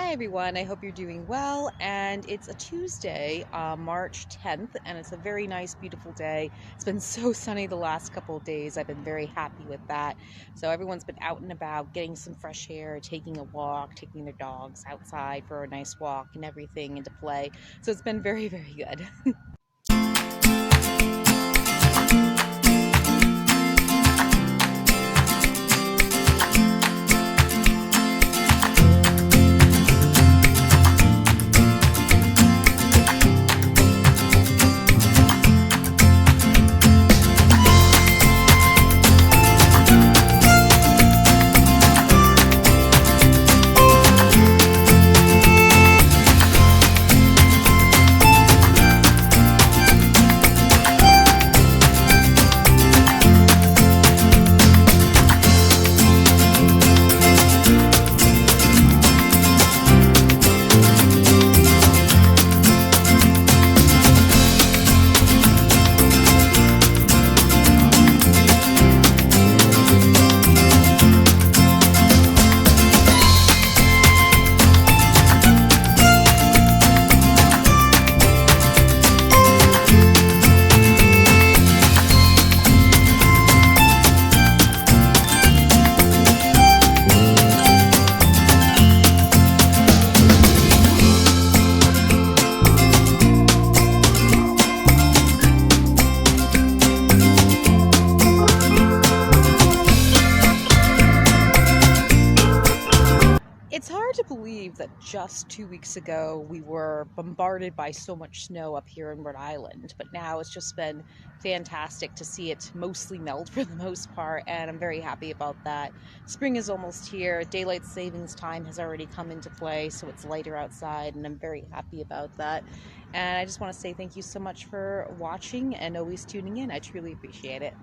Hi everyone, I hope you're doing well, and it's a Tuesday, March 10th, and it's a very nice, beautiful day. It's been so sunny the last couple of days. I've been very happy with that. So everyone's been out and about, getting some fresh air, taking a walk, taking their dogs outside for a nice walk and everything, and to play. So it's been very, very good. It's hard to believe that just 2 weeks ago we were bombarded by so much snow up here in Rhode Island, but now it's just been fantastic to see it mostly melt for the most part, and I'm very happy about that. Spring is almost here. Daylight savings time has already come into play, so it's lighter outside, and I'm very happy about that. And I just want to say thank you so much for watching and always tuning in. I truly appreciate it.